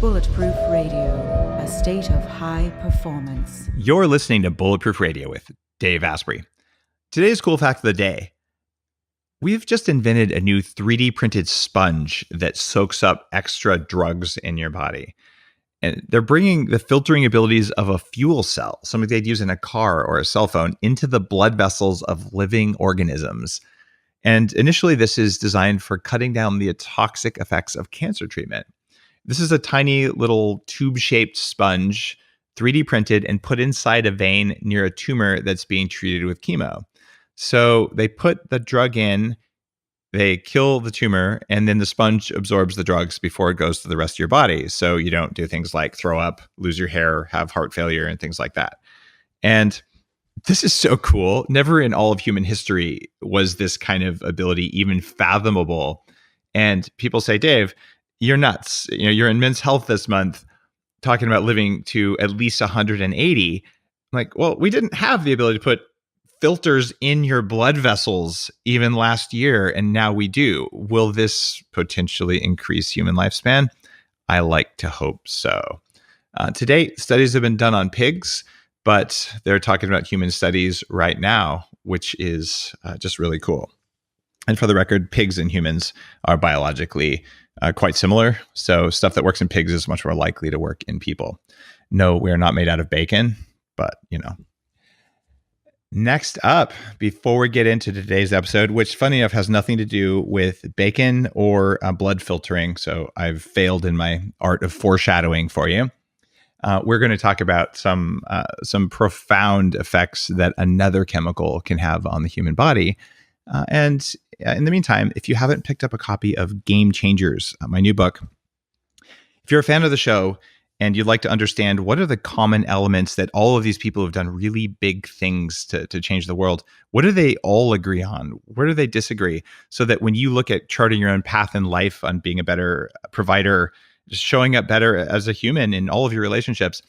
Bulletproof Radio, a state of high performance. You're listening to Bulletproof Radio with Dave Asprey. Today's cool fact of the day. We've just invented a new 3D printed sponge that soaks up extra drugs in your body. And they're bringing the filtering abilities of a fuel cell, something they'd use in a car or a cell phone, into the blood vessels of living organisms. And initially, this is designed for cutting down the toxic effects of cancer treatment. This is a tiny little tube-shaped sponge, 3D printed and put inside a vein near a tumor that's being treated with chemo. So they put the drug in, they kill the tumor, and then the sponge absorbs the drugs before it goes to the rest of your body. So you don't do things like throw up, lose your hair, have heart failure, and things like that. And this is so cool. Never in all of human history was this kind of ability even fathomable. And people say, Dave, you're nuts. You're in Men's Health this month talking about living to at least 180. I'm like, well, we didn't have the ability to put filters in your blood vessels even last year, and now we do. Will this potentially increase human lifespan? I like to hope so. To date, studies have been done on pigs, but they're talking about human studies right now, which is just really cool. And for the record, pigs and humans are biologically quite similar. So stuff that works in pigs is much more likely to work in people. No, we're not made out of bacon, but Next up, before we get into today's episode, which funny enough has nothing to do with bacon or blood filtering, so I've failed in my art of foreshadowing for you. We're going to talk about some profound effects that another chemical can have on the human body. And in the meantime, if you haven't picked up a copy of Game Changers, my new book, if you're a fan of the show and you'd like to understand what are the common elements that all of these people who've done really big things to change the world, what do they all agree on? Where do they disagree? So that when you look at charting your own path in life on being a better provider, just showing up better as a human in all of your relationships,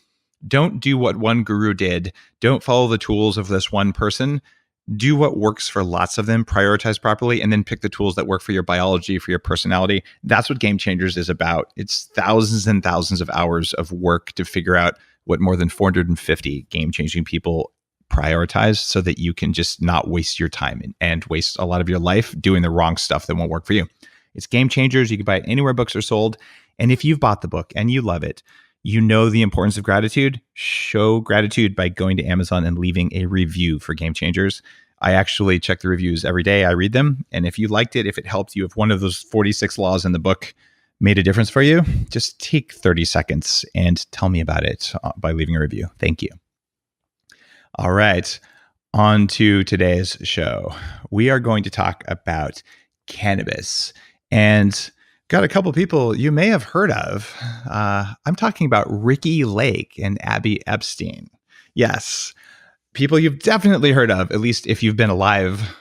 don't do what one guru did. Don't follow the tools of this one person. Do what works for lots of them, prioritize properly, and then pick the tools that work for your biology, for your personality. That's what Game Changers is about. It's thousands and thousands of hours of work to figure out what more than 450 game-changing people prioritize so that you can just not waste your time and waste a lot of your life doing the wrong stuff that won't work for you. It's Game Changers. You can buy it anywhere books are sold. And if you've bought the book and you love it, you know the importance of gratitude. Show gratitude by going to Amazon and leaving a review for Game Changers. I actually check the reviews every day. I read them. And if you liked it, if it helped you, if one of those 46 laws in the book made a difference for you, just take 30 seconds and tell me about it by leaving a review. Thank you. All right. On to today's show. We are going to talk about cannabis. And got a couple people you may have heard of. I'm talking about Ricki Lake and Abby Epstein. Yes, people you've definitely heard of, at least if you've been alive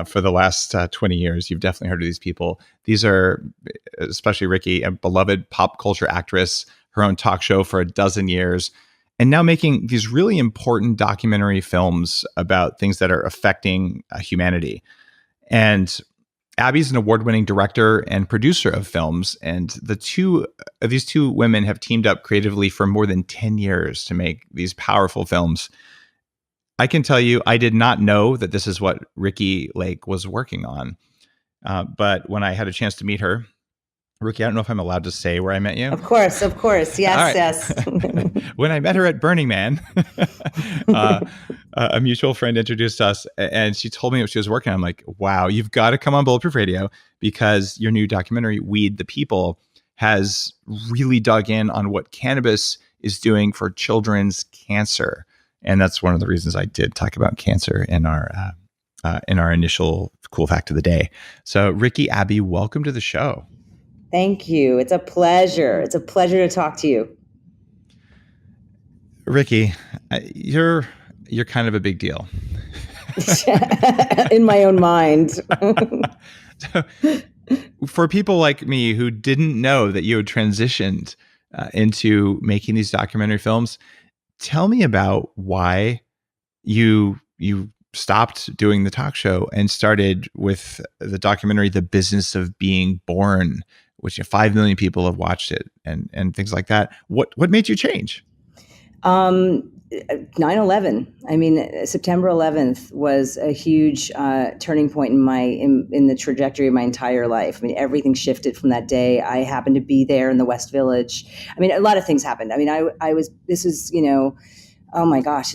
for the last 20 years, you've definitely heard of these people. These are, especially Ricki, a beloved pop culture actress, her own talk show for a dozen years, and now making these really important documentary films about things that are affecting humanity. And Abby's an award-winning director and producer of films, and these two women have teamed up creatively for more than 10 years to make these powerful films. I can tell you, I did not know that this is what Ricki Lake was working on. But when I had a chance to meet her, Ricki, I don't know if I'm allowed to say where I met you. Of course. Yes, yes. When I met her at Burning Man, a mutual friend introduced us, and she told me what she was working on. I'm like, wow, you've got to come on Bulletproof Radio because your new documentary, Weed the People, has really dug in on what cannabis is doing for children's cancer. And that's one of the reasons I did talk about cancer in our initial cool fact of the day. So Ricki, Abby, welcome to the show. Thank you. It's a pleasure. It's a pleasure to talk to you. Ricki, you're kind of a big deal. In my own mind. So, for people like me who didn't know that you had transitioned into making these documentary films, tell me about why you stopped doing the talk show and started with the documentary The Business of Being Born, which 5 million people have watched it, and things like that. What made you change? 9/11. I mean, September 11th was a huge turning point in the trajectory of my entire life. I mean, everything shifted from that day. I happened to be there in the West Village. I mean, a lot of things happened. I mean, this was, oh my gosh,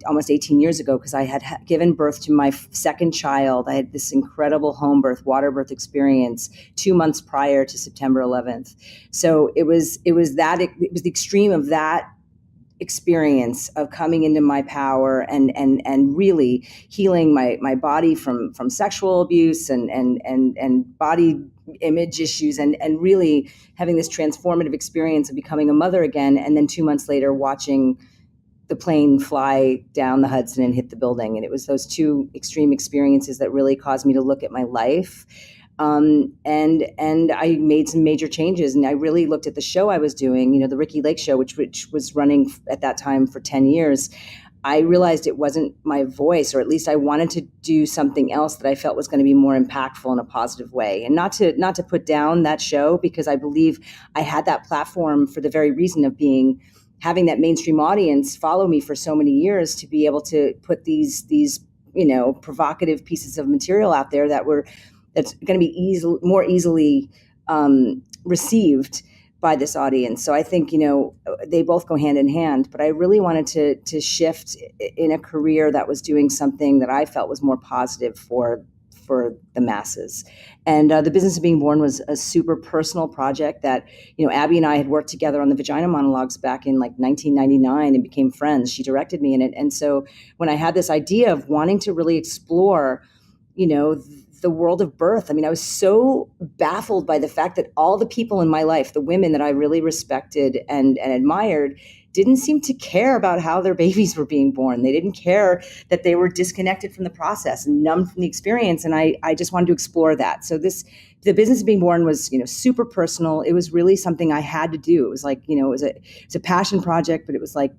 almost 18 years ago, because I had given birth to my second child. I had this incredible home birth, water birth experience 2 months prior to September 11th. So it was the extreme of that experience of coming into my power and really healing my body from sexual abuse and body image issues and really having this transformative experience of becoming a mother again. And then 2 months later, watching the plane fly down the Hudson and hit the building. And it was those two extreme experiences that really caused me to look at my life. And I made some major changes, and I really looked at the show I was doing, the Ricki Lake show, which was running at that time for 10 years. I realized it wasn't my voice, or at least I wanted to do something else that I felt was going to be more impactful in a positive way. And not to put down that show, because I believe I had that platform for the very reason of having that mainstream audience follow me for so many years, to be able to put these provocative pieces of material out there that's going to be more easily received by this audience. So I think, they both go hand in hand, but I really wanted to shift in a career that was doing something that I felt was more positive for the masses. And The Business of Being Born was a super personal project that, Abby and I had worked together on the Vagina Monologues back in 1999 and became friends. She directed me in it. And so when I had this idea of wanting to really explore, the world of birth. I mean, I was so baffled by the fact that all the people in my life, the women that I really respected and admired, didn't seem to care about how their babies were being born. They didn't care that they were disconnected from the process and numb from the experience. And I just wanted to explore that. So The Business of Being Born was, super personal. It was really something I had to do. It was like, it was a passion project, but it was like,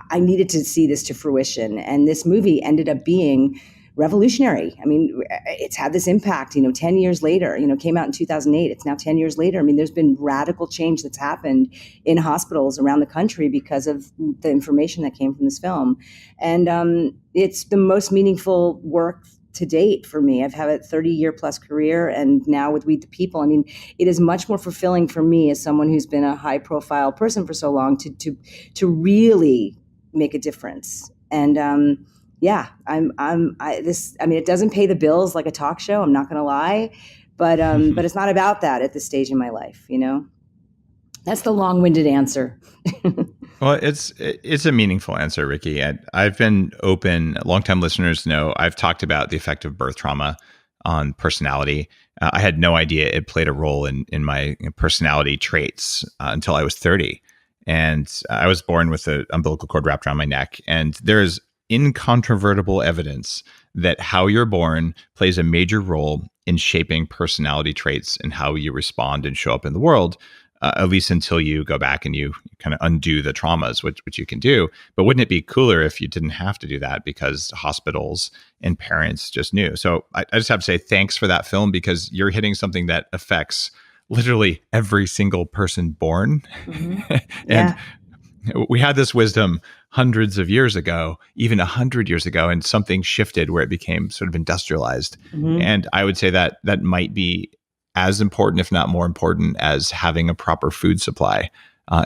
I needed to see this to fruition. And this movie ended up being revolutionary. I mean, it's had this impact, 10 years later, came out in 2008. It's now 10 years later. I mean, there's been radical change that's happened in hospitals around the country because of the information that came from this film. And it's the most meaningful work to date for me. I've had a 30-year plus career, and now with We the People, I mean, it is much more fulfilling for me as someone who's been a high-profile person for so long to really make a difference. And it doesn't pay the bills like a talk show. I'm not going to lie, but it's not about that at this stage in my life. That's the long-winded answer. Well, it's a meaningful answer, Ricki. I've been open. Longtime listeners know I've talked about the effect of birth trauma on personality. I had no idea it played a role in my personality traits until I was 30. And I was born with an umbilical cord wrapped around my neck. And there is incontrovertible evidence that how you're born plays a major role in shaping personality traits and how you respond and show up in the world, at least until you go back and you kind of undo the traumas, which you can do. But wouldn't it be cooler if you didn't have to do that because hospitals and parents just knew? So I just have to say thanks for that film, because you're hitting something that affects literally every single person born. Mm-hmm. And we had this wisdom hundreds of years ago, even 100 years ago, and something shifted where it became sort of industrialized. Mm-hmm. And I would say that might be as important, if not more important, as having a proper food supply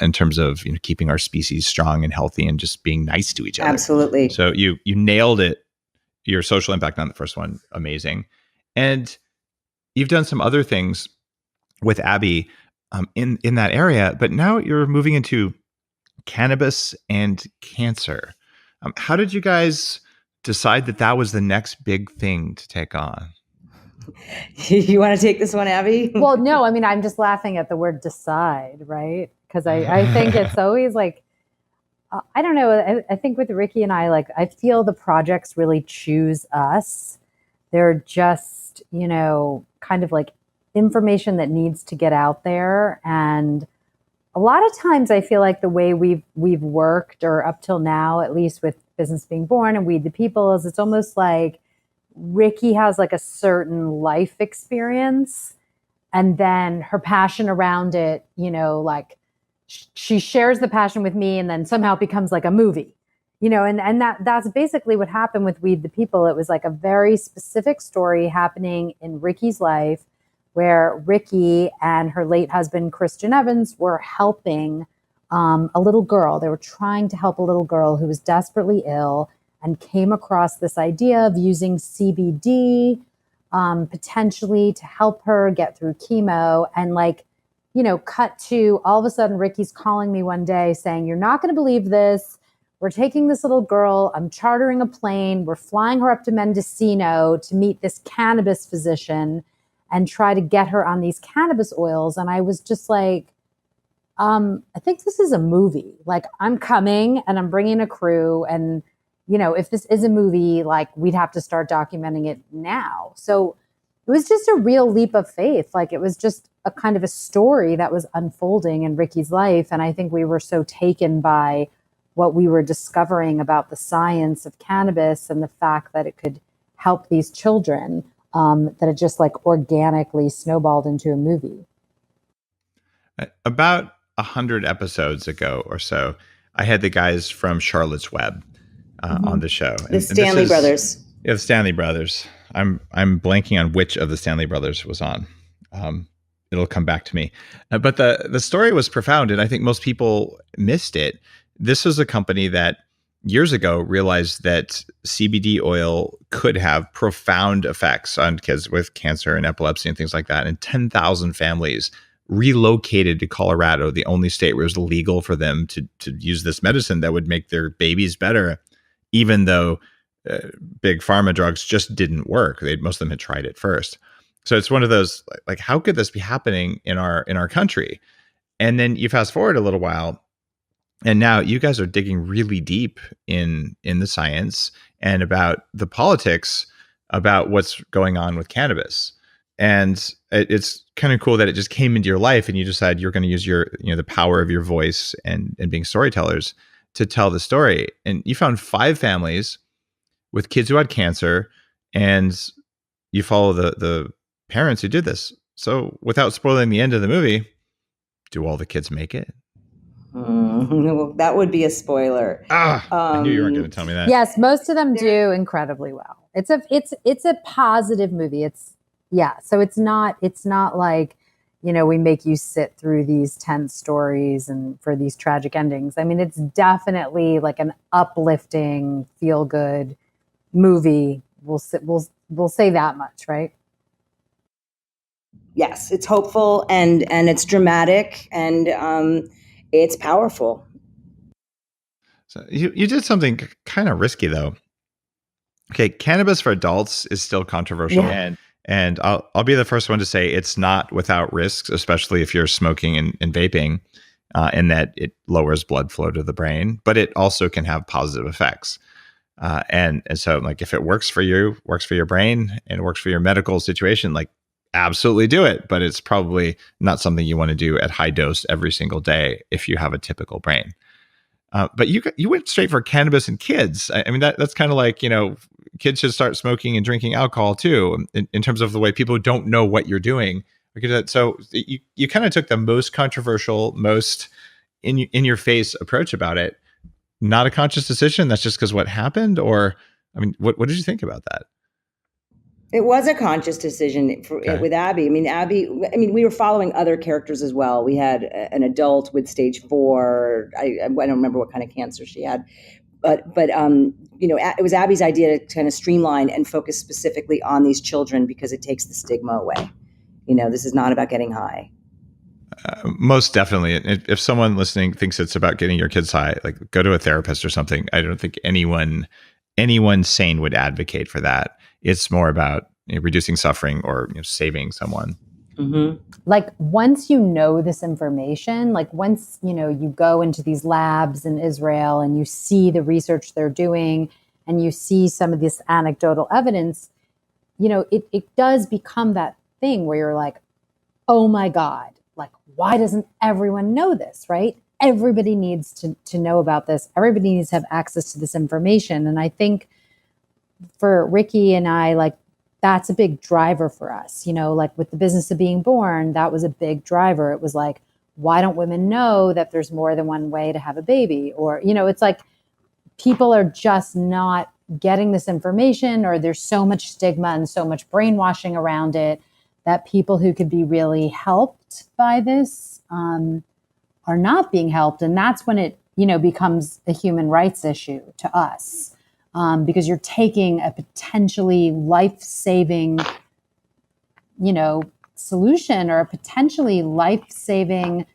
in terms of keeping our species strong and healthy and just being nice to each other. Absolutely. So you nailed it. Your social impact on the first one, amazing. And you've done some other things with Abby in that area, but now you're moving into cannabis and cancer. How did you guys decide that was the next big thing to take on? You want to take this one, Abby? Well, no, I mean, I'm just laughing at the word decide, right? Because I think it's always like, I don't know. I think with Ricki and I feel the projects really choose us. They're just, kind of like information that needs to get out there. And a lot of times I feel like the way we've worked, or up till now, at least with Business Being Born and Weed the People is it's almost like Ricki has like a certain life experience, and then her passion around it, like she shares the passion with me, and then somehow it becomes like a movie, and that's basically what happened with Weed the People. It was like a very specific story happening in Ricki's life, where Ricki and her late husband, Christian Evans, were helping a little girl. They were trying to help a little girl who was desperately ill and came across this idea of using CBD potentially to help her get through chemo. And cut to all of a sudden, Ricki's calling me one day saying, "You're not going to believe this. We're taking this little girl. I'm chartering a plane. We're flying her up to Mendocino to meet this cannabis physician and try to get her on these cannabis oils." And I was just like, I think this is a movie. Like, I'm coming and I'm bringing a crew. And, if this is a movie, like, we'd have to start documenting it now. So it was just a real leap of faith. Like, it was just a kind of a story that was unfolding in Ricki's life. And I think we were so taken by what we were discovering about the science of cannabis and the fact that it could help these children, that it just like organically snowballed into a movie. About 100 episodes ago or so, I had the guys from Charlotte's Web on the show. The Stanley brothers. Yeah, the Stanley brothers. I'm blanking on which of the Stanley brothers was on. It'll come back to me. But the story was profound, and I think most people missed it. This was a company that years ago realized that CBD oil could have profound effects on kids with cancer and epilepsy and things like that. And 10,000 families relocated to Colorado, the only state where it was legal for them to use this medicine that would make their babies better, even though big pharma drugs just didn't work. Most of them had tried it first. So it's one of those, like, how could this be happening in our country? And then you fast forward a little while, and now you guys are digging really deep in the science and about the politics about what's going on with cannabis. And it's kind of cool that it just came into your life and you decided you're going to use your, the power of your voice and being storytellers to tell the story. And you found 5 families with kids who had cancer, and you follow the parents who did this. So without spoiling the end of the movie, do all the kids make it? That would be a spoiler. I knew you weren't going to tell me that. Yes, most of them do incredibly well. It's a positive movie. So it's not like, we make you sit through these tense stories and for these tragic endings. I mean, it's definitely like an uplifting, feel good movie. We'll say that much, right? Yes, it's hopeful and it's dramatic and it's powerful. So you did something kind of risky though. Okay, cannabis for adults is still controversial, and I'll be the first one to say it's not without risks, especially if you're smoking and vaping, in that it lowers blood flow to the brain, but it also can have positive effects. And so, like, if it works for you, works for your brain, and works for your medical situation, like, absolutely do it. But it's probably not something you want to do at high dose every single day if you have a typical brain. But you went straight for cannabis in kids. I mean, that's kind of like, kids should start smoking and drinking alcohol too, in terms of the way people don't know what you're doing. So you kind of took the most controversial, most in your face approach about it. Not a conscious decision. That's just because what happened, or, I mean, what did you think about that? It was a conscious decision with Abby. I mean, we were following other characters as well. We had an adult with stage 4. I don't remember what kind of cancer she had, but it was Abby's idea to kind of streamline and focus specifically on these children because it takes the stigma away. This is not about getting high. Most definitely. If someone listening thinks it's about getting your kids high, like, go to a therapist or something. I don't think anyone sane would advocate for that. It's more about reducing suffering or saving someone. Mm-hmm. Like, once you know this information, like once you go into these labs in Israel and you see the research they're doing and you see some of this anecdotal evidence, it does become that thing where you're like, oh my God, like, why doesn't everyone know this, right? everybody needs to know about this. Everybody needs to have access to this information. And I think for Ricki and I, like, that's a big driver for us, like with the business of being born, that was a big driver. It was like, why don't women know that there's more than one way to have a baby? Or, it's like people are just not getting this information, or there's so much stigma and so much brainwashing around it that people who could be really helped by this are not being helped. And that's when it, becomes a human rights issue to us. Because you're taking a potentially life-saving, solution, or a potentially life-saving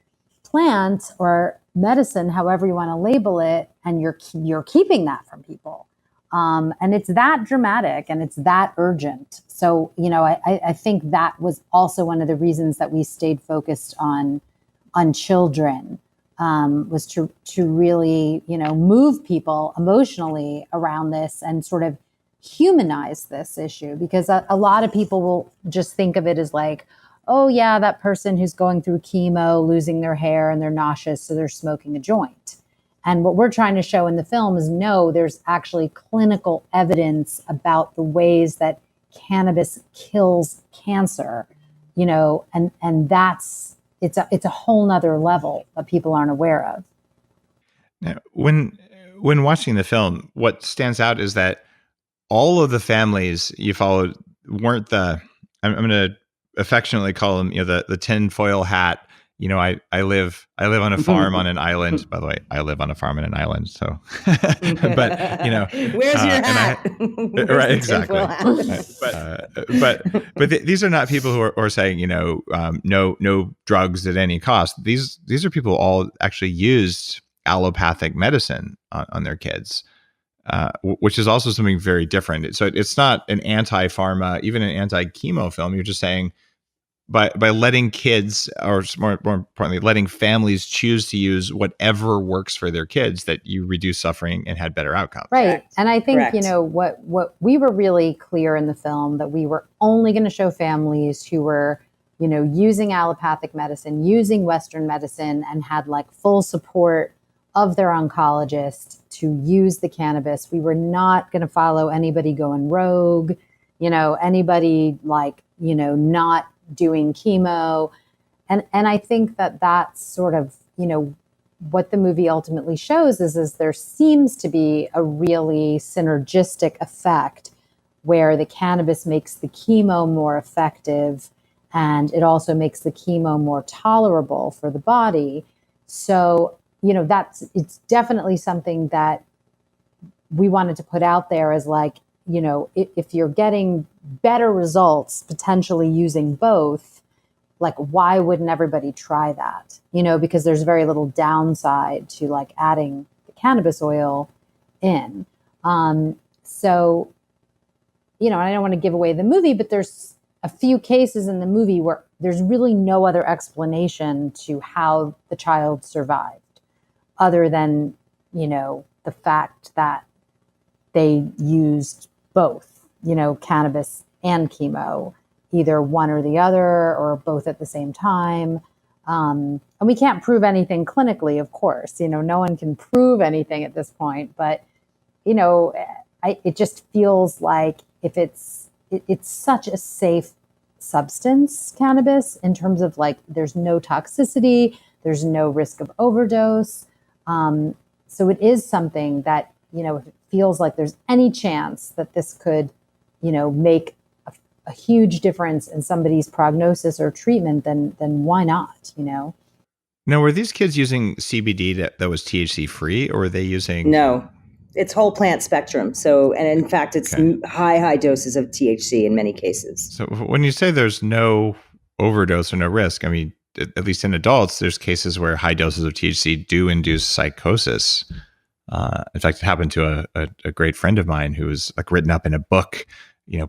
plant or medicine, however you want to label it, and you're keeping that from people. And it's that dramatic and it's that urgent. So, I think that was also one of the reasons that we stayed focused on children. Was to really, move people emotionally around this and sort of humanize this issue, because a lot of people will just think of it as like, oh yeah, that person who's going through chemo, losing their hair and they're nauseous, so they're smoking a joint. And what we're trying to show in the film is no, there's actually clinical evidence about the ways that cannabis kills cancer, and that's, it's a whole nother level that people aren't aware of. Now, when watching the film, what stands out is that all of the families you followed weren't I'm going to affectionately call them, the tinfoil hat. I live on a farm on an island. By the way, I live on a farm on an island. So, but where's your hat? Right, exactly. But these are not people who are saying, no drugs at any cost. These are people who all actually used allopathic medicine on their kids, which is also something very different. So it's not an anti-pharma, even an anti-chemo film. You're just saying, by letting kids, or more importantly, letting families choose to use whatever works for their kids, that you reduce suffering and had better outcomes. Right. Correct. And I think, Correct. what we were really clear in the film, that we were only going to show families who were, using allopathic medicine, using Western medicine, and had like full support of their oncologist to use the cannabis. We were not going to follow anybody going rogue, anybody like, not doing chemo. And I think that that's sort of, what the movie ultimately shows is there seems to be a really synergistic effect where the cannabis makes the chemo more effective, and it also makes the chemo more tolerable for the body. So, it's definitely something that we wanted to put out there as like, if you're getting better results potentially using both, like, why wouldn't everybody try that? Because there's very little downside to like adding the cannabis oil in. So, and I don't want to give away the movie, but there's a few cases in the movie where there's really no other explanation to how the child survived, other than, the fact that they used both, cannabis and chemo, either one or the other, or both at the same time. And we can't prove anything clinically, of course. No one can prove anything at this point. But, it just feels like if it's such a safe substance, cannabis, in terms of like, there's no toxicity, there's no risk of overdose. So it is something that, if it feels like there's any chance that this could, make a huge difference in somebody's prognosis or treatment, then why not, Now, were these kids using CBD that was THC free, or were they using? No, it's whole plant spectrum. So, and in fact, it's high doses of THC in many cases. So when you say there's no overdose or no risk, I mean, at least in adults, there's cases where high doses of THC do induce psychosis. In fact, it happened to a great friend of mine who was like written up in a book,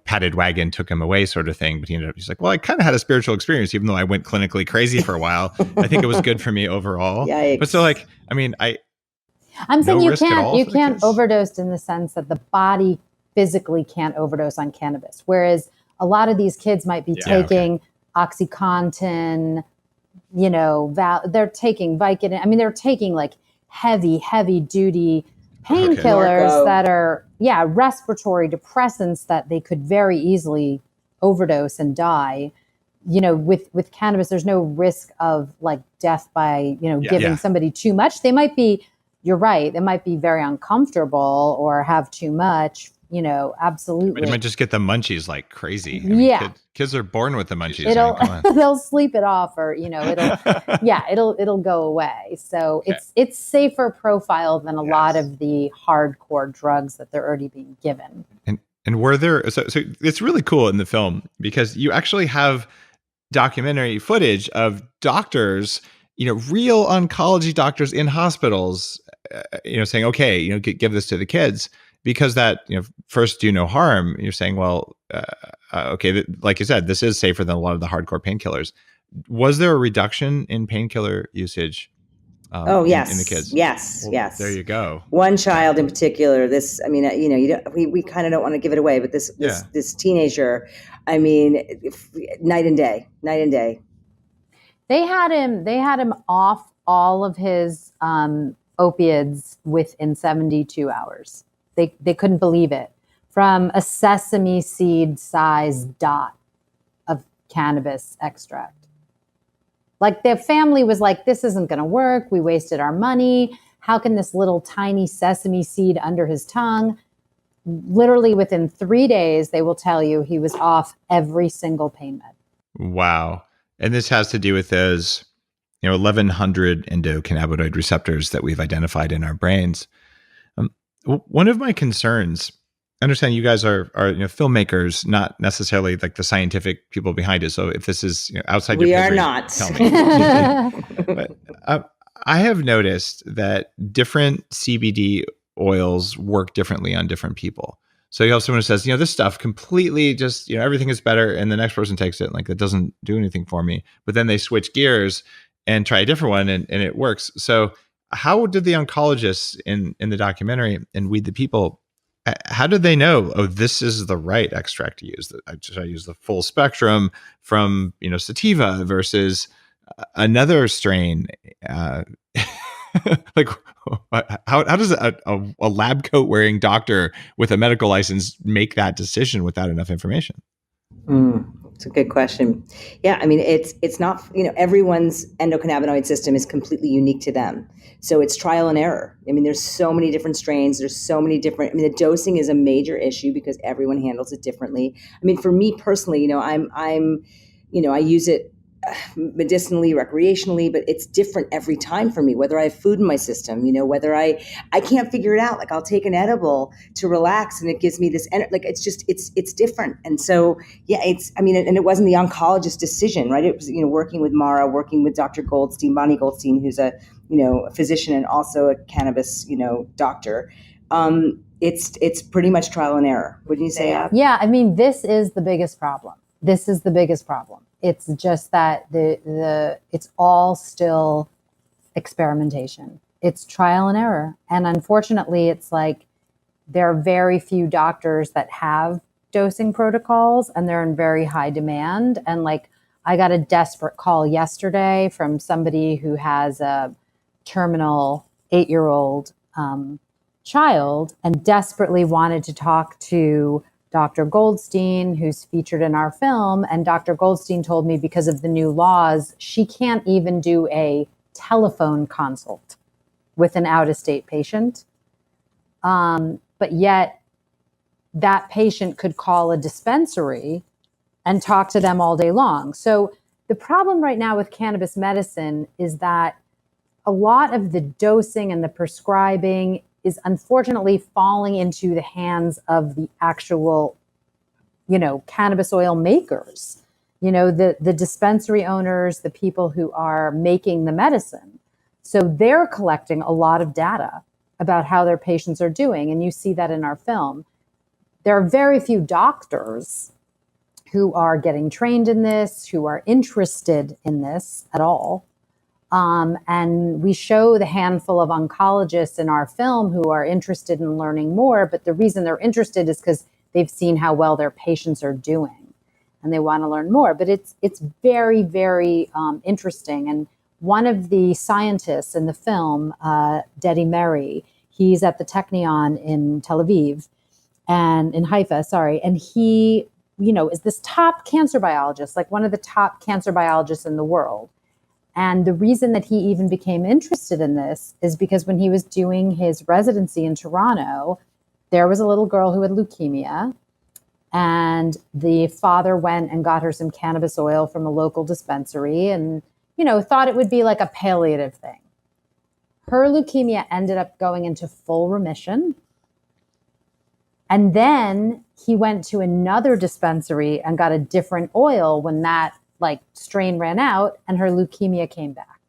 padded wagon took him away sort of thing. But he's like, well, I kind of had a spiritual experience, even though I went clinically crazy for a while. I think it was good for me overall. Yikes. But so like, I mean, I'm saying no you can't overdose in the sense that the body physically can't overdose on cannabis. Whereas a lot of these kids might be taking OxyContin, they're taking Vicodin. I mean, they're taking like heavy duty painkillers that are, respiratory depressants that they could very easily overdose and die. With cannabis, there's no risk of like death by, giving somebody too much. They might be, you're right, they might be very uncomfortable or have too much, absolutely. They might just get the munchies like crazy. Kids are born with the munchies. They'll sleep it off, or it'll go away. So it's safer profile than a lot of the hardcore drugs that they're already being given. And were there, so it's really cool in the film because you actually have documentary footage of doctors, real oncology doctors in hospitals, saying, okay, give this to the kids because that, first do no harm. You're saying, well, okay, like you said, this is safer than a lot of the hardcore painkillers. Was there a reduction in painkiller usage? Yes. In the kids? Yes. Well, yes. There you go. One child in particular, we kind of don't want to give it away, but this teenager, night and day. They had him off all of his opiates within 72 hours. They couldn't believe it. From a sesame seed size dot of cannabis extract. Like the family was like, this isn't going to work. We wasted our money. How can this little tiny sesame seed under his tongue? Literally within 3 days, they will tell you he was off every single pain med. Wow. And this has to do with those, 1,100 endocannabinoid receptors that we've identified in our brains. One of my concerns, I understand you guys are filmmakers, not necessarily like the scientific people behind it. So if this is outside your pay grade, not. Tell me. But I have noticed that different CBD oils work differently on different people. So you have someone who says, this stuff completely just, everything is better. And the next person takes it and like, that doesn't do anything for me. But then they switch gears and try a different one and it works. So how did the oncologists in the documentary and We the People, how did they know, this is the right extract to use? Should I use the full spectrum from, sativa versus another strain? Like, how does a lab coat wearing doctor with a medical license make that decision without enough information? It's a good question. Yeah, it's not, everyone's endocannabinoid system is completely unique to them. So it's trial and error. There's so many different strains. There's so many different, the dosing is a major issue because everyone handles it differently. For me personally, I use it medicinally, recreationally, but it's different every time for me, whether I have food in my system, whether I can't figure it out. Like I'll take an edible to relax and it gives me this, it's different. And so, and it wasn't the oncologist's decision, right? It was, working with Mara, working with Dr. Goldstein, Bonnie Goldstein, who's a physician and also a cannabis, doctor. It's pretty much trial and error. Wouldn't you say, Ab? Yeah. This is the biggest problem. It's just that it's all still experimentation. It's trial and error. And unfortunately, it's like there are very few doctors that have dosing protocols and they're in very high demand. And like I got a desperate call yesterday from somebody who has a terminal 8-year-old child and desperately wanted to talk to Dr. Goldstein, who's featured in our film. And Dr. Goldstein told me because of the new laws, she can't even do a telephone consult with an out-of-state patient. But yet that patient could call a dispensary and talk to them all day long. So the problem right now with cannabis medicine is that a lot of the dosing and the prescribing is unfortunately falling into the hands of the actual, cannabis oil makers, the dispensary owners, the people who are making the medicine. So they're collecting a lot of data about how their patients are doing. And you see that in our film. There are very few doctors who are getting trained in this, who are interested in this at all. And we show the handful of oncologists in our film who are interested in learning more, but the reason they're interested is because they've seen how well their patients are doing. and they want to learn more. But it's very, very interesting. And one of the scientists in the film, Dedi Meri, he's at the Technion in Tel Aviv, and in Haifa, sorry. And he, is this top cancer biologist, like one of the top cancer biologists in the world. And the reason that he even became interested in this is because when he was doing his residency in Toronto, there was a little girl who had leukemia, and the father went and got her some cannabis oil from a local dispensary and, thought it would be like a palliative thing. Her leukemia ended up going into full remission. And then he went to another dispensary and got a different oil when that strain ran out, and her leukemia came back.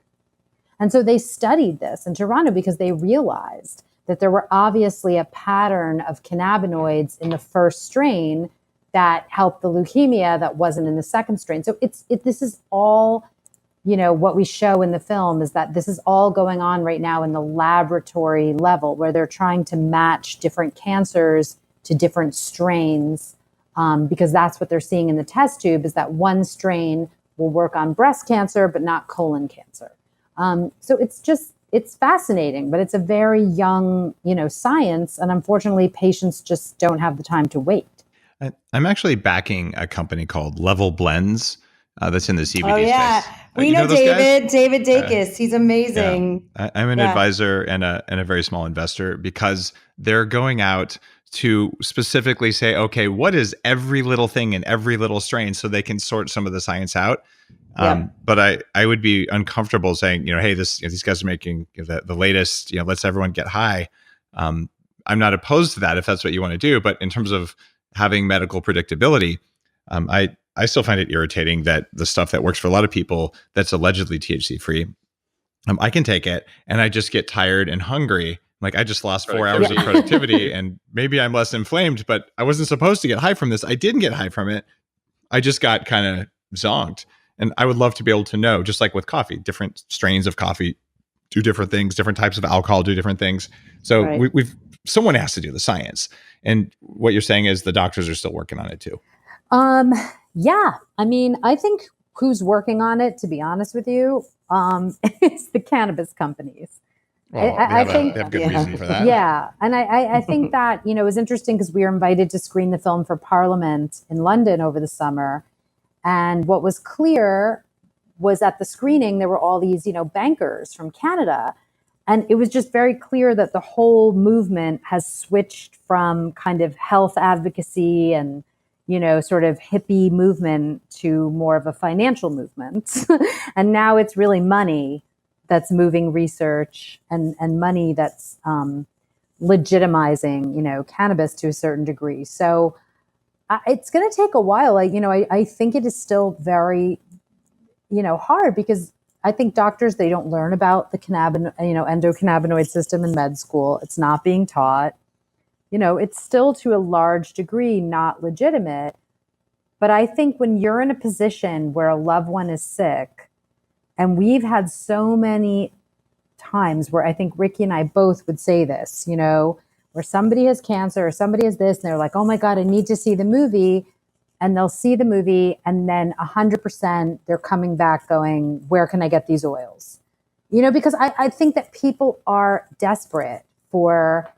And so they studied this in Toronto because they realized that there were obviously a pattern of cannabinoids in the first strain that helped the leukemia that wasn't in the second strain. So this is all, what we show in the film is that this is all going on right now in the laboratory level, where they're trying to match different cancers to different strains, because that's what they're seeing in the test tube, is that one strain will work on breast cancer, but not colon cancer. So it's fascinating, but it's a very young, science. And unfortunately, patients just don't have the time to wait. I'm actually backing a company called Level Blends that's in the CBD Oh, yeah. space. We know David Dacus. He's amazing. Yeah. I'm an advisor and a very small investor, because they're going out to specifically say, okay, what is every little thing in every little strain, so they can sort some of the science out. But I would be uncomfortable saying, hey, these guys are making the latest, let's everyone get high. I'm not opposed to that if that's what you want to do. But in terms of having medical predictability, I still find it irritating that the stuff that works for a lot of people that's allegedly THC free, I can take it and I just get tired and hungry. Like, I just lost 4 hours of productivity, and maybe I'm less inflamed, but I wasn't supposed to get high from this. I didn't get high from it. I just got kind of zonked. And I would love to be able to know, just like with coffee, different strains of coffee do different things, different types of alcohol do different things. So someone has to do the science. And what you're saying is the doctors are still working on it too. Yeah. I mean, I think who's working on it, to be honest with you, is the cannabis companies. Well, I think they have good reason for that. Yeah. And I think that, it was interesting because we were invited to screen the film for Parliament in London over the summer. And what was clear was at the screening, there were all these, bankers from Canada. And it was just very clear that the whole movement has switched from kind of health advocacy and, sort of hippie movement to more of a financial movement. And now it's really money that's moving research, and money that's legitimizing, cannabis to a certain degree. So it's going to take a while. I think it is still very, hard, because I think doctors, they don't learn about the endocannabinoid system in med school. It's not being taught. It's still to a large degree not legitimate. But I think when you're in a position where a loved one is sick, and we've had so many times where I think Ricki and I both would say this, where somebody has cancer or somebody has this, and they're like, oh my God, I need to see the movie. And they'll see the movie, and then 100% they're coming back going, where can I get these oils? Because I think that people are desperate for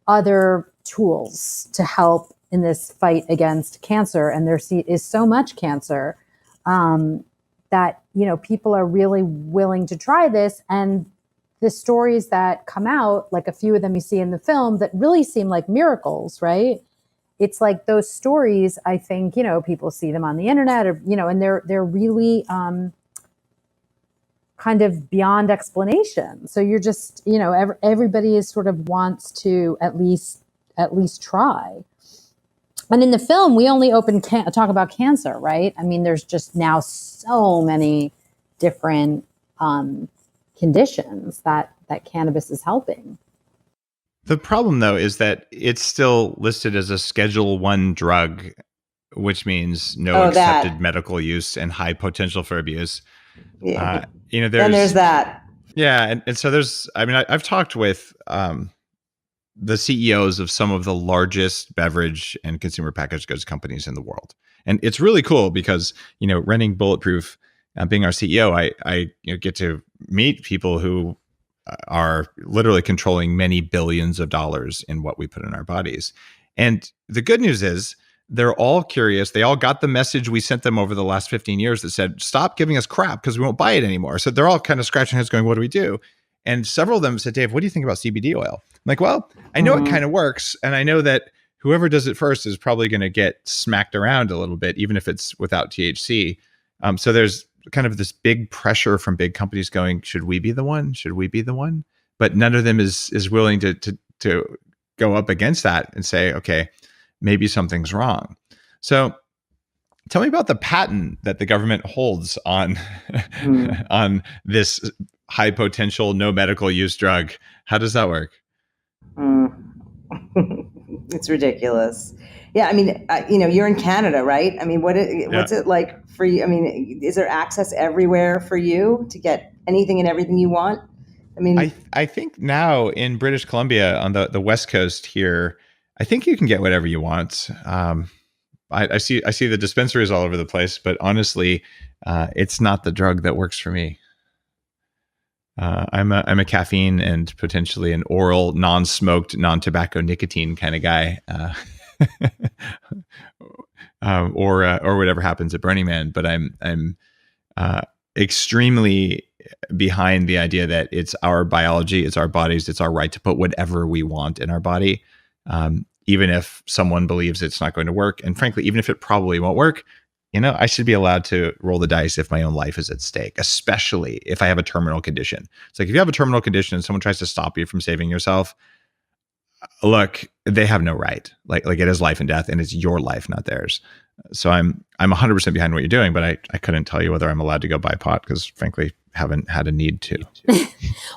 other tools to help in this fight against cancer. And there is so much cancer that, people are really willing to try this. And the stories that come out, like a few of them you see in the film, that really seem like miracles, right? It's like those stories, I think, people see them on the internet, or, and they're really kind of beyond explanation. So you're just, everybody is sort of wants to at least try. And in the film, we only talk about cancer, right? I mean, there's just now so many different conditions that cannabis is helping. The problem, though, is that it's still listed as a Schedule I drug, which means no accepted medical use and high potential for abuse. Yeah. There's that. Yeah. And so I've talked with the CEOs of some of the largest beverage and consumer packaged goods companies in the world. And it's really cool because, running Bulletproof, being our CEO, I get to meet people who are literally controlling many billions of dollars in what we put in our bodies. And the good news is they're all curious. They all got the message we sent them over the last 15 years that said, stop giving us crap because we won't buy it anymore. So they're all kind of scratching heads going, what do we do? And several of them said, Dave, what do you think about CBD oil? I'm like, well, I know it kind of works. And I know that whoever does it first is probably going to get smacked around a little bit, even if it's without THC. So there's kind of this big pressure from big companies going, should we be the one? Should we be the one? But none of them is willing to go up against that and say, okay, maybe something's wrong. So tell me about the patent that the government holds on, on this high potential, no medical use drug. How does that work? It's ridiculous. Yeah, I mean, you're in Canada, right? I mean, what's it like for you? I mean, is there access everywhere for you to get anything and everything you want? I mean, I think now in British Columbia on the West Coast here, I think you can get whatever you want. I see the dispensaries all over the place, but honestly, it's not the drug that works for me. I'm a caffeine and potentially an oral, non-smoked, non-tobacco nicotine kind of guy, or whatever happens at Burning Man. But I'm extremely behind the idea that it's our biology, it's our bodies, it's our right to put whatever we want in our body, even if someone believes it's not going to work. And frankly, even if it probably won't work, I should be allowed to roll the dice if my own life is at stake, especially if I have a terminal condition. It's like if you have a terminal condition and someone tries to stop you from saving yourself, look, they have no right. Like it is life and death, and it's your life, not theirs. So I'm 100% behind what you're doing, but I couldn't tell you whether I'm allowed to go buy pot because frankly, haven't had a need to.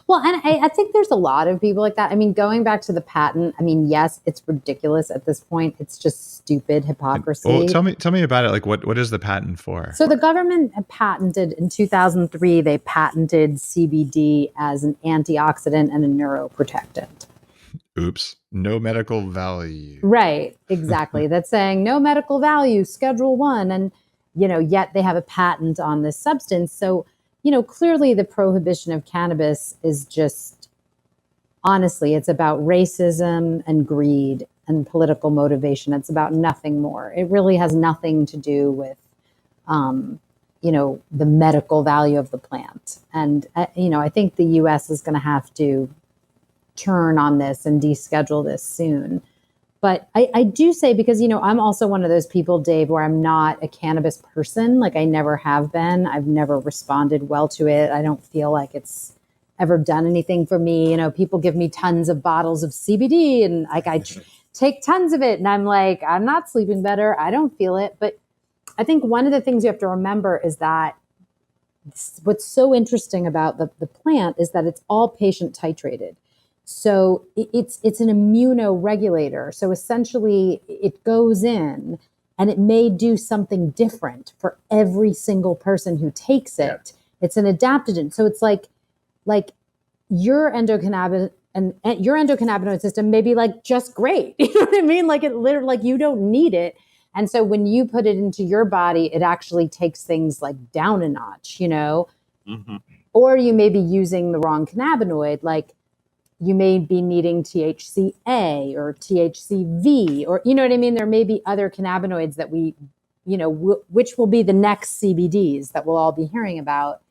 Well, and I think there's a lot of people like that. I mean, going back to the patent, I mean, yes, it's ridiculous at this point. It's just stupid hypocrisy. Well, tell me about it. Like what is the patent for? So the government patented in 2003, they patented CBD as an antioxidant and a neuroprotectant. Oops, no medical value. Right, exactly. That's saying no medical value, Schedule 1. And, yet they have a patent on this substance. So, clearly the prohibition of cannabis is just, honestly, it's about racism and greed and political motivation. It's about nothing more. It really has nothing to do with, the medical value of the plant. And, I think the U.S. is going to have to turn on this and deschedule this soon. But I do say, because, I'm also one of those people, Dave, where I'm not a cannabis person. Like I never have been. I've never responded well to it. I don't feel like it's ever done anything for me. People give me tons of bottles of CBD and like I take tons of it and I'm like, I'm not sleeping better. I don't feel it. But I think one of the things you have to remember is that what's so interesting about the plant is that it's all patient titrated. So it's an immunoregulator. So essentially it goes in and it may do something different for every single person who takes it. Yeah. It's an adaptogen. So it's like your endocannabinoid and your endocannabinoid system may be like just great. You know what I mean? Like it literally, like you don't need it. And so when you put it into your body, it actually takes things like down a notch, Mm-hmm. Or you may be using the wrong cannabinoid, like you may be needing THCA or THCV, or, you know what I mean? There may be other cannabinoids that we, which will be the next CBDs that we'll all be hearing about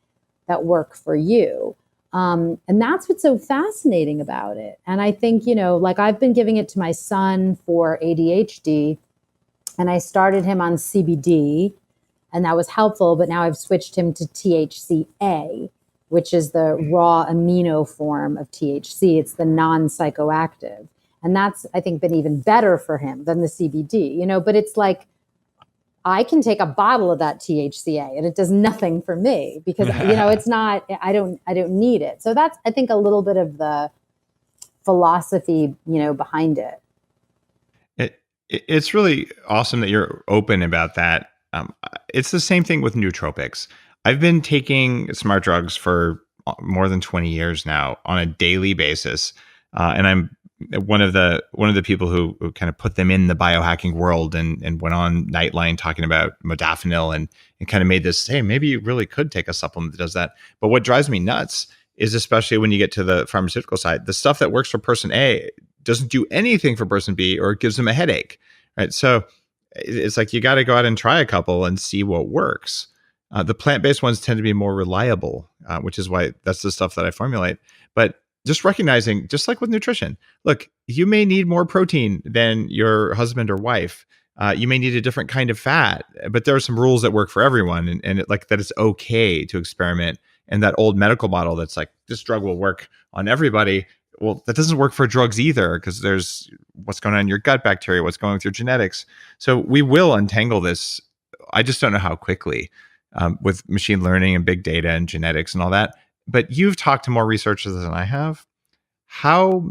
that work for you. And that's what's so fascinating about it. And I think, like I've been giving it to my son for ADHD, and I started him on CBD, and that was helpful, but now I've switched him to THCA, which is the raw amino form of THC. It's the non-psychoactive. And that's, I think, been even better for him than the CBD, but it's like, I can take a bottle of that THCA and it does nothing for me because, it's not, I don't need it. So that's, I think, a little bit of the philosophy, behind it. It's really awesome that you're open about that. It's the same thing with nootropics. I've been taking smart drugs for more than 20 years now on a daily basis. And I'm one of the people who kind of put them in the biohacking world and went on Nightline talking about modafinil and kind of made this, hey, maybe you really could take a supplement that does that. But what drives me nuts is, especially when you get to the pharmaceutical side, the stuff that works for person A doesn't do anything for person B, or it gives them a headache, right? So it's like you got to go out and try a couple and see what works. The plant-based ones tend to be more reliable, which is why that's the stuff that I formulate. But just recognizing, just like with nutrition, look, you may need more protein than your husband or wife. You may need a different kind of fat, but there are some rules that work for everyone, and like that it's okay to experiment. And that old medical model that's like, this drug will work on everybody. Well, that doesn't work for drugs either, because there's what's going on in your gut bacteria, what's going with your genetics. So we will untangle this. I just don't know how quickly, with machine learning and big data and genetics and all that. But you've talked to more researchers than I have. How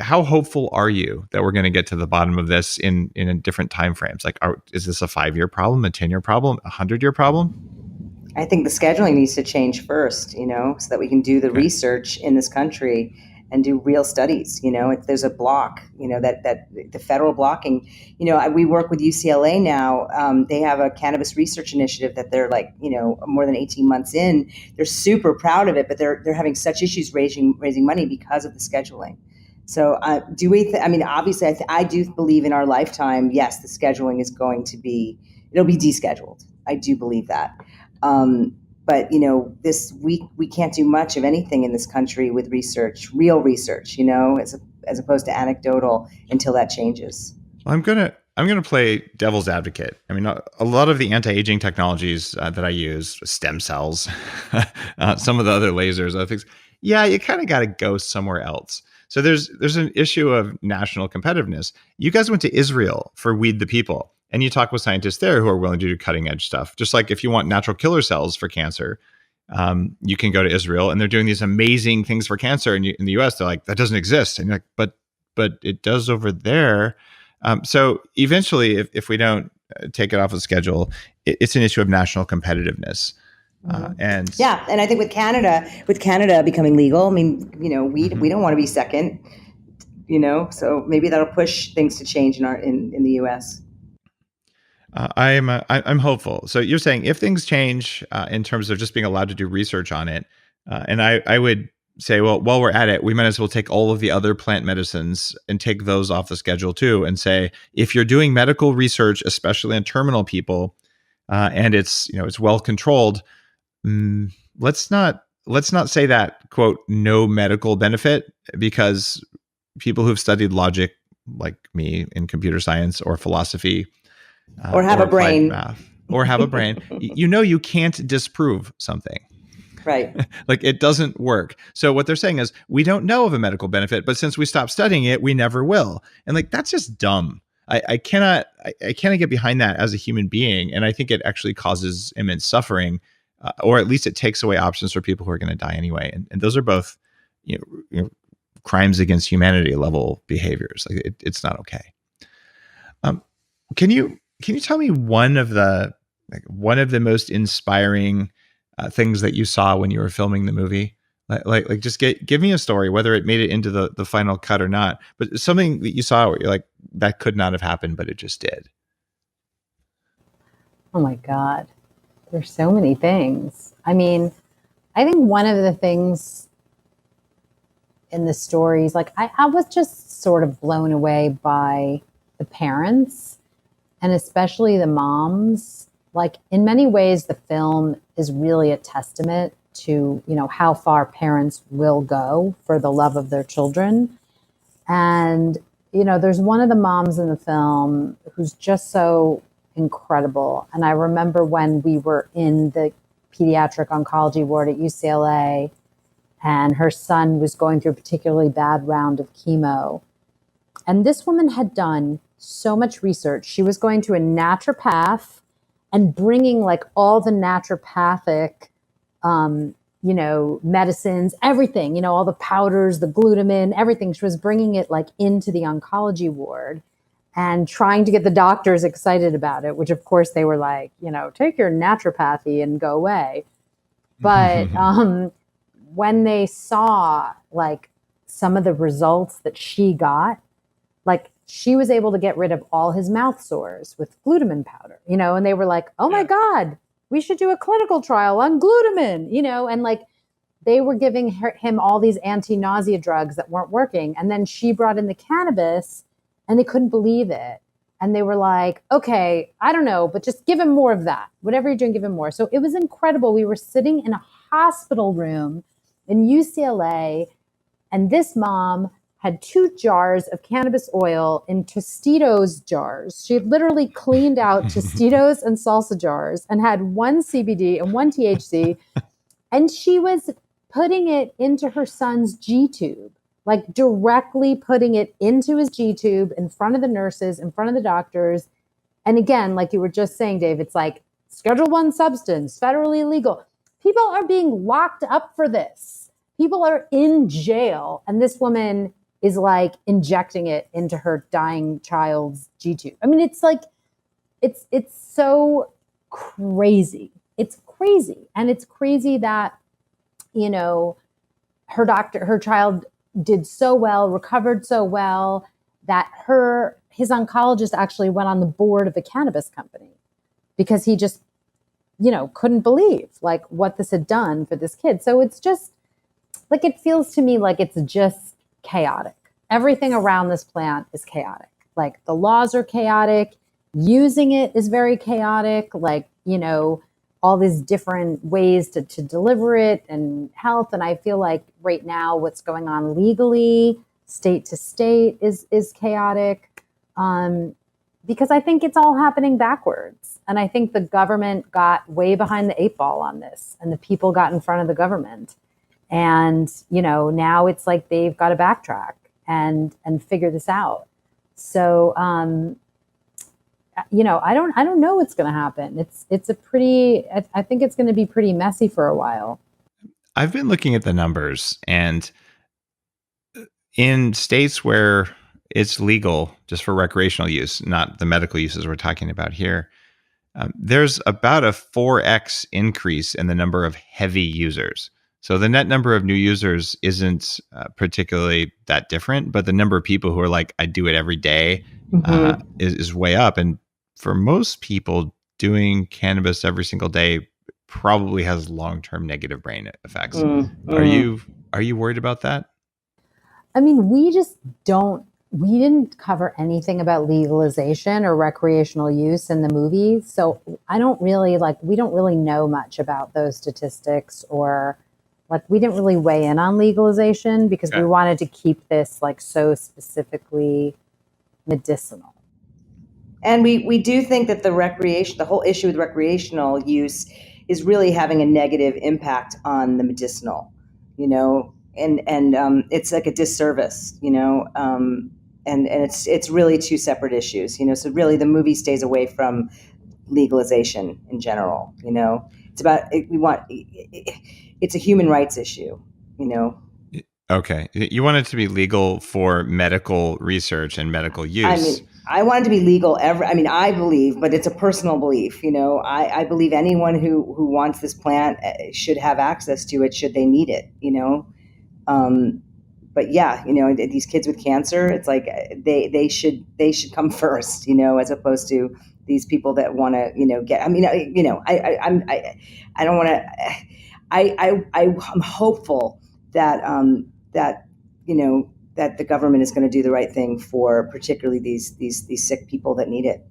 hopeful are you that we're going to get to the bottom of this in different time frames? Like, is this a 5-year problem, a 10-year problem, a 100-year problem? I think the scheduling needs to change first, so that we can do the research in this country and do real studies. If there's a block, that the federal blocking, we work with UCLA now. They have a cannabis research initiative that they're like, more than 18 months in. They're super proud of it, but they're having such issues raising money because of the scheduling. So obviously I do believe in our lifetime, yes, the scheduling is going to it'll be descheduled. I do believe that. But this we can't do much of anything in this country with research, real research, as opposed to anecdotal, until that changes. Well, I'm gonna play devil's advocate. I mean, a lot of the anti-aging technologies that I use, stem cells, some of the other lasers, other things. Yeah, you kind of got to go somewhere else. So there's an issue of national competitiveness. You guys went to Israel for Weed the People, and you talk with scientists there who are willing to do cutting edge stuff. Just like if you want natural killer cells for cancer, you can go to Israel, and they're doing these amazing things for cancer. And in the US, they're like, that doesn't exist. And you're like, but it does over there. So eventually, if we don't take it off the schedule, it's an issue of national competitiveness. And I think with Canada becoming legal, I mean, we don't want to be second, so maybe that'll push things to change in the US. I'm hopeful. So you're saying if things change in terms of just being allowed to do research on it, and I would say, well, while we're at it, we might as well take all of the other plant medicines and take those off the schedule too, and say, if you're doing medical research, especially on terminal people, and it's well controlled, let's not say that, quote, no medical benefit, because people who've studied logic, like me, in computer science or philosophy, or have a brain, math, or have a brain, you can't disprove something. Right. Like, it doesn't work. So what they're saying is, we don't know of a medical benefit, but since we stopped studying it, we never will. And like, that's just dumb. I cannot get behind that as a human being. And I think it actually causes immense suffering, or at least it takes away options for people who are going to die anyway. And those are both, crimes against humanity level behaviors. Like, it's not okay. Can you tell me one of the most inspiring things that you saw when you were filming the movie? Like just give me a story, whether it made it into the final cut or not, but something that you saw where you're like, that could not have happened, but it just did. Oh my God. There's so many things. I mean, I think one of the things in the stories, like I was just sort of blown away by the parents, and especially the moms. Like, in many ways, the film is really a testament to, how far parents will go for the love of their children. And, there's one of the moms in the film who's just so incredible. And I remember when we were in the pediatric oncology ward at UCLA, and her son was going through a particularly bad round of chemo. And this woman had done so much research. She was going to a naturopath and bringing like all the naturopathic, medicines, everything, all the powders, the glutamine, everything. She was bringing it like into the oncology ward and trying to get the doctors excited about it, which of course they were like, take your naturopathy and go away. But when they saw like some of the results that she got, like she was able to get rid of all his mouth sores with glutamine powder, and they were like, oh my God, we should do a clinical trial on glutamine, and like they were giving him all these anti-nausea drugs that weren't working. And then she brought in the cannabis and they couldn't believe it. And they were like, okay, I don't know, but just give him more of that. Whatever you're doing, give him more. So it was incredible. We were sitting in a hospital room in UCLA, and this mom had 2 jars of cannabis oil in Tostitos jars. She had literally cleaned out Tostitos and salsa jars and had 1 CBD and 1 THC. And she was putting it into her son's G-tube, like directly putting it into his G-tube in front of the nurses, in front of the doctors. And again, like you were just saying, Dave, it's like Schedule I substance, federally illegal. People are being locked up for this. People are in jail. And this woman is like injecting it into her dying child's G-tube. I mean, it's like, it's so crazy. It's crazy. And it's crazy that, her child did so well, recovered so well, that his oncologist actually went on the board of the Cannabis Company because he just, couldn't believe like what this had done for this kid. So it's just like, it feels to me like it's just chaotic. Everything around this plant is chaotic. Like the laws are chaotic. Using it is very chaotic. Like, all these different ways to deliver it and health. And I feel like right now what's going on legally, state to state is chaotic. Because I think it's all happening backwards. And I think the government got way behind the 8 ball on this, and the people got in front of the government. And, now it's like they've got to backtrack and figure this out. So, I don't know what's going to happen. It's a pretty, I think it's going to be pretty messy for a while. I've been looking at the numbers, and in states where it's legal just for recreational use, not the medical uses we're talking about here, there's about a 4x increase in the number of heavy users. So the net number of new users isn't particularly that different, but the number of people who are like, I do it every day is way up. And for most people, doing cannabis every single day probably has long-term negative brain effects. Are you worried about that? I mean, we didn't cover anything about legalization or recreational use in the movie. So we don't really know much about those statistics, or like we didn't really weigh in on legalization because we wanted to keep this like so specifically medicinal. And we do think that the whole issue with recreational use is really having a negative impact on the medicinal, and it's like a disservice, and it's really 2 separate issues, so really the movie stays away from legalization in general, it's about, it's a human rights issue, Okay. You want it to be legal for medical research and medical use. I mean, I want it to be legal I believe, but it's a personal belief, I believe anyone who wants this plant should have access to it should they need it, but yeah, these kids with cancer, it's like they should come first, as opposed to these people that want to, get, I'm hopeful that, that the government is going to do the right thing for particularly these sick people that need it.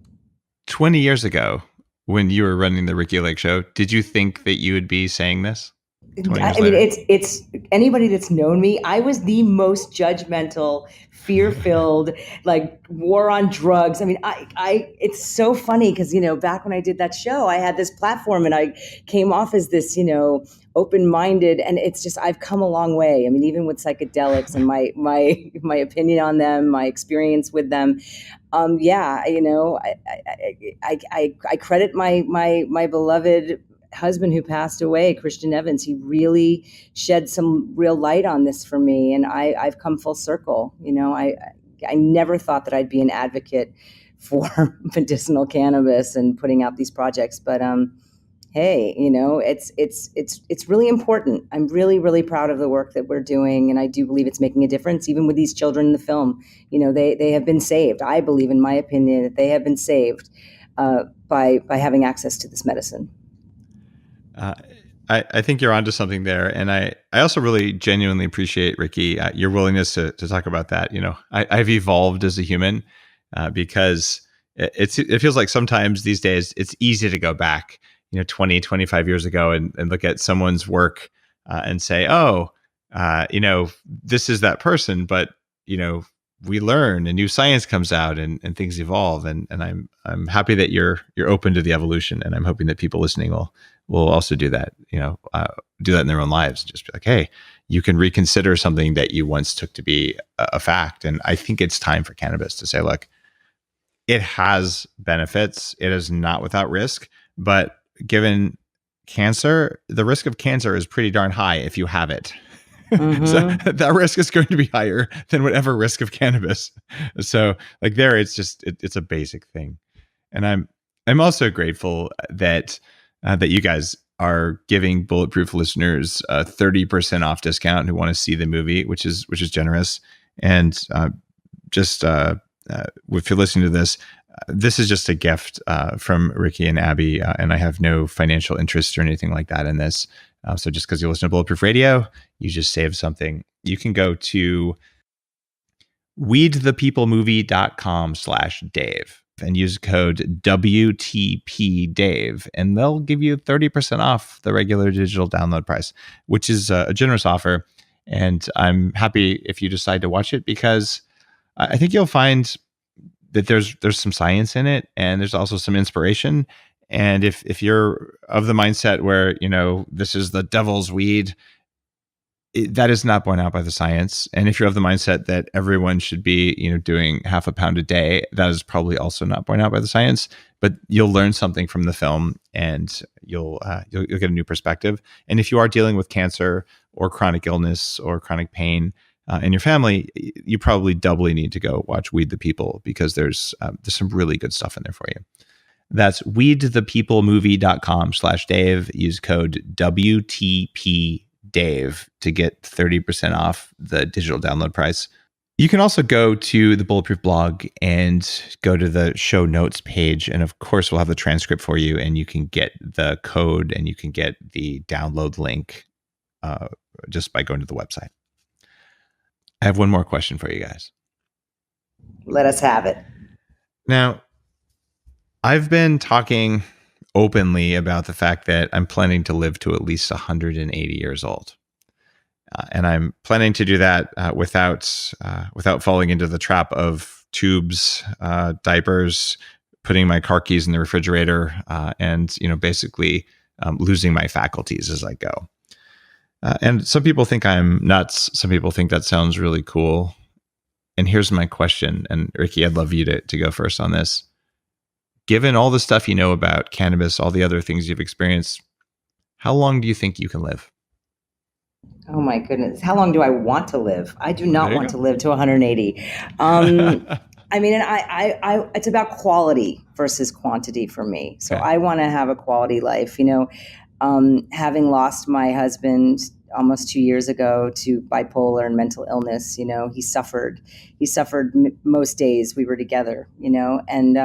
20 years ago, when you were running the Ricki Lake Show, did you think that you would be saying this? It's anybody that's known me, I was the most judgmental, fear-filled, like war on drugs. I mean, it's so funny because, back when I did that show, I had this platform and I came off as this, open-minded, and it's just, I've come a long way. I mean, even with psychedelics and my opinion on them, my experience with them. I credit my beloved husband who passed away, Christian Evans. He really shed some real light on this for me, and I've come full circle. I never thought that I'd be an advocate for medicinal cannabis and putting out these projects, but hey, it's really important. I'm really, really proud of the work that we're doing, and I do believe it's making a difference. Even with these children in the film, they have been saved. I believe, in my opinion, that they have been saved by having access to this medicine. I think you're onto something there, and I also really genuinely appreciate, Ricki, your willingness to talk about that. I've evolved as a human because it feels like sometimes these days it's easy to go back 20, 25 years ago and look at someone's work and say, oh, this is that person, but we learn and new science comes out and things evolve, and I'm happy that you're open to the evolution, and I'm hoping that people listening will also do that, do that in their own lives. Just be like, hey, you can reconsider something that you once took to be a fact. And I think it's time for cannabis to say, look, it has benefits. It is not without risk, but given cancer, the risk of cancer is pretty darn high if you have it. Mm-hmm. So that risk is going to be higher than whatever risk of cannabis. So like there, it's a basic thing. And I'm also grateful that you guys are giving Bulletproof listeners a 30% off discount who want to see the movie, which is generous. And if you're listening to this, this is just a gift from Ricki and Abby, and I have no financial interest or anything like that in this. So just because you listen to Bulletproof Radio, you just save something. You can go to weedthepeoplemovie.com/Dave and use code WTPDave, and they'll give you 30% off the regular digital download price, which is a generous offer. And I'm happy if you decide to watch it, because I think you'll find that there's some science in it, and there's also some inspiration. And if you're of the mindset where, this is the devil's weed, that is not borne out by the science. And if you're of the mindset that everyone should be, doing half a pound a day, that is probably also not borne out by the science. But you'll learn something from the film, and you'll get a new perspective. And if you are dealing with cancer or chronic illness or chronic pain in your family, you probably doubly need to go watch Weed the People, because there's some really good stuff in there for you. That's weedthepeoplemovie.com/Dave. Use code WTPDave to get 30% off the digital download price. You can also go to the Bulletproof blog and go to the show notes page. And of course, we'll have the transcript for you, and you can get the code and you can get the download link just by going to the website. I have one more question for you guys. Let us have it. Now, I've been talking openly about the fact that I'm planning to live to at least 180 years old. And I'm planning to do that without falling into the trap of tubes, diapers, putting my car keys in the refrigerator, and basically losing my faculties as I go. And some people think I'm nuts. Some people think that sounds really cool. And here's my question. And Ricki, I'd love you to go first on this. Given all the stuff you know about cannabis, all the other things you've experienced, how long do you think you can live? Oh my goodness. How long do I want to live? I do not want to live to 180. I mean, and I it's about quality versus quantity for me. So I want to have a quality life, having lost my husband almost 2 years ago to bipolar and mental illness, he suffered most days we were together, and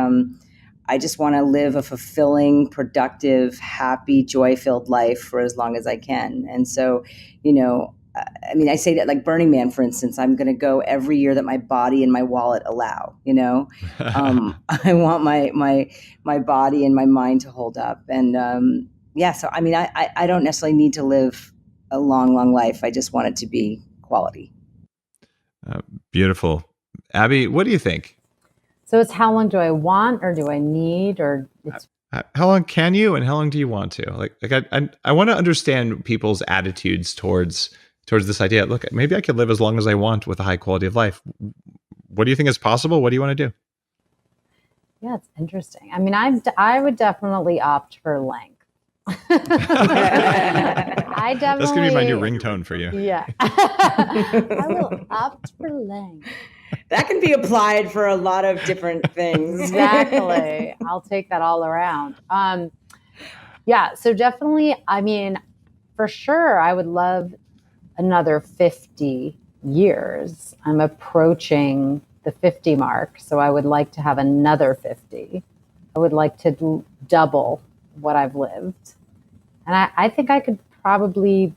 I just want to live a fulfilling, productive, happy, joy-filled life for as long as I can. And so, I say that, like Burning Man, for instance, I'm going to go every year that my body and my wallet allow, I want my body and my mind to hold up. And so, I don't necessarily need to live a long, long life. I just want it to be quality. Beautiful. Abby, what do you think? So it's how long do I want, or do I need, or it's how long can you, and how long do you want to? Like I want to understand people's attitudes towards this idea. Look, maybe I could live as long as I want with a high quality of life. What do you think is possible? What do you want to do? Yeah, it's interesting. I mean, I would definitely opt for length. I definitely. That's gonna be my new ringtone for you. Yeah, I will opt for length. That can be applied for a lot of different things. Exactly. I'll take that all around. Yeah. So definitely, I mean, for sure, I would love another 50 years. I'm approaching the 50 mark. So I would like to have another 50. I would like to double what I've lived. And I think I could probably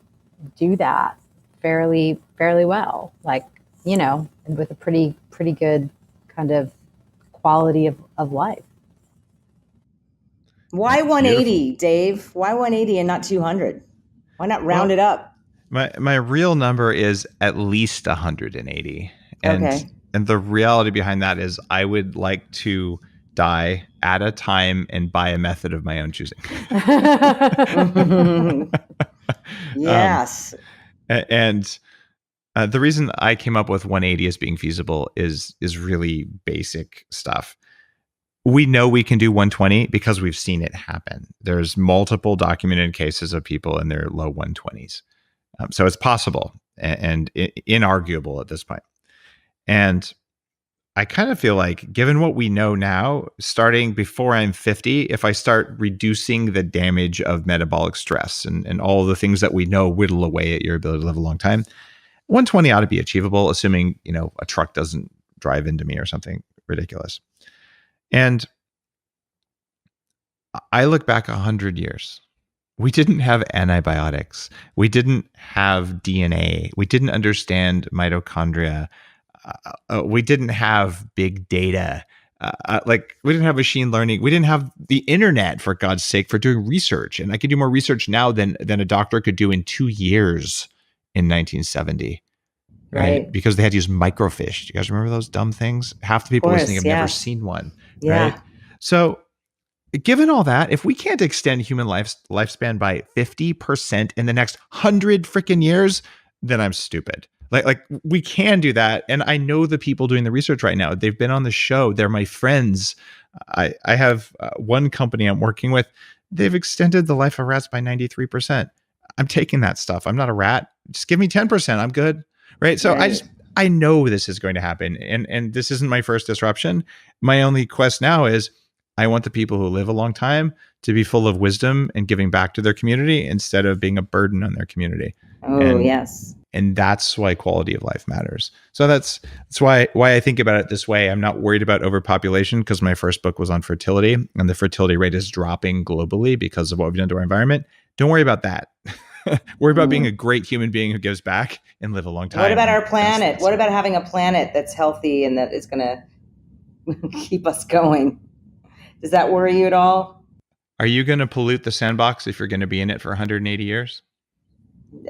do that fairly well. Like, you know, and with a pretty good kind of quality of life. Why 180, Dave? Why 180 and not 200? Why not round it up? My real number is at least 180. Okay. And the reality behind that is I would like to die at a time and by a method of my own choosing. Yes. And the reason I came up with 180 as being feasible is really basic stuff. We know we can do 120 because we've seen it happen. There's multiple documented cases of people in their low 120s. So it's possible and inarguable at this point. And I kind of feel like, given what we know now, starting before I'm 50, if I start reducing the damage of metabolic stress and all the things that we know whittle away at your ability to live a long time, 120 ought to be achievable, assuming, you know, a truck doesn't drive into me or something ridiculous. And I look back 100 years. We didn't have antibiotics. We didn't have DNA. We didn't understand mitochondria. We didn't have big data. Like, we didn't have machine learning. We didn't have the internet, for God's sake, for doing research. And I could do more research now than a doctor could do in 2 years in 1970. Right? Because they had to use microfiche. Do you guys remember those dumb things? Half the people listening have never seen one. Yeah. Right? So, given all that, if we can't extend human lifespan by 50% in the next 100 freaking years, then I'm stupid. Like we can do that. And I know the people doing the research right now. They've been on the show. They're my friends. I have one company I'm working with. They've extended the life of rats by 93%. I'm taking that stuff. I'm not a rat. Just give me 10%. I'm good. Right. So I know this is going to happen. And this isn't my first disruption. My only quest now is, I want the people who live a long time to be full of wisdom and giving back to their community instead of being a burden on their community. Yes. And that's why quality of life matters. So that's why I think about it this way. I'm not worried about overpopulation because my first book was on fertility, and the fertility rate is dropping globally because of what we've done to our environment. Don't worry about that. Worry about being a great human being who gives back and live a long time. What about our planet? What about having a planet that's healthy and that is going to keep us going? Does that worry you at all? Are you going to pollute the sandbox if you're going to be in it for 180 years?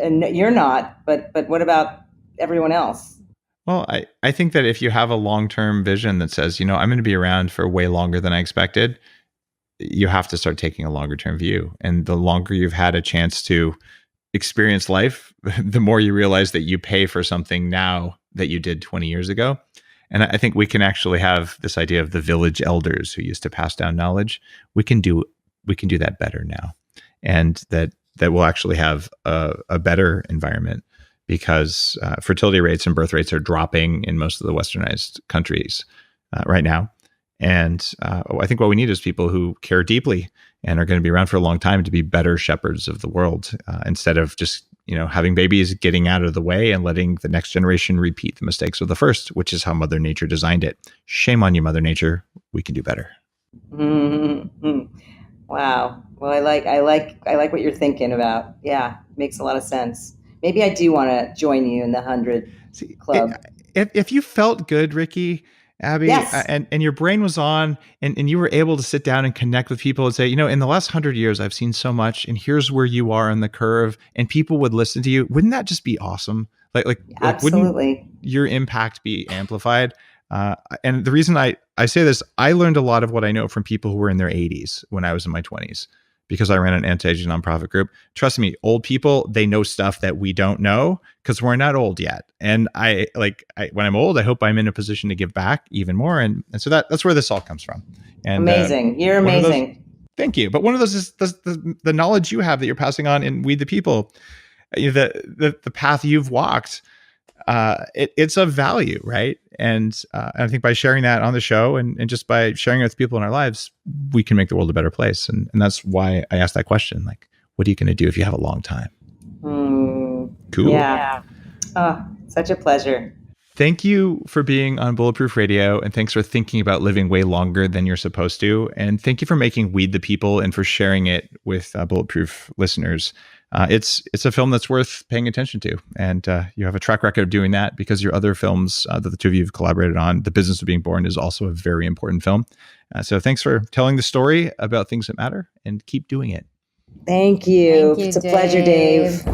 And you're not, but what about everyone else? Well, I think that if you have a long-term vision that says, you know, I'm going to be around for way longer than I expected, you have to start taking a longer-term view. And the longer you've had a chance to experience life, the more you realize that you pay for something now that you did 20 years ago. And I think we can actually have this idea of the village elders who used to pass down knowledge. We can do that better now, and that will actually have a better environment, because fertility rates and birth rates are dropping in most of the westernized countries right now. And I think what we need is people who care deeply and are going to be around for a long time to be better shepherds of the world, instead of just, you know, having babies, getting out of the way and letting the next generation repeat the mistakes of the first, which is how Mother Nature designed it. Shame on you, Mother Nature. We can do better. Mm-hmm. Wow. Well, I like what you're thinking about. Yeah, makes a lot of sense. Maybe I do want to join you in the 100 club. If you felt good, Ricki, Abby, yes. and your brain was on, and you were able to sit down and connect with people and say, you know, in the last 100 years, I've seen so much, and here's where you are on the curve, and people would listen to you. Wouldn't that just be awesome? Like Absolutely. Wouldn't your impact be amplified? And the reason I say this, I learned a lot of what I know from people who were in their 80s when I was in my 20s, because I ran an anti-aging nonprofit group. Trust me, old people, they know stuff that we don't know because we're not old yet. And when I'm old, I hope I'm in a position to give back even more. And so that's where this all comes from. And amazing. You're amazing. Thank you. But one of those is the knowledge you have that you're passing on in We the People, the path you've walked. it's of value, right? And I think by sharing that on the show and just by sharing it with people in our lives, we can make the world a better place. And that's why I asked that question, like, what are you going to do if you have a long time? Cool. Yeah. Oh, such a pleasure. Thank you for being on Bulletproof Radio, and thanks for thinking about living way longer than you're supposed to. And thank you for making Weed the People and for sharing it with Bulletproof listeners. It's a film that's worth paying attention to, and you have a track record of doing that because your other films that the two of you have collaborated on, The Business of Being Born is also a very important film. So thanks for telling the story about things that matter, and keep doing it. Thank you. Thank you, It's a pleasure, Dave.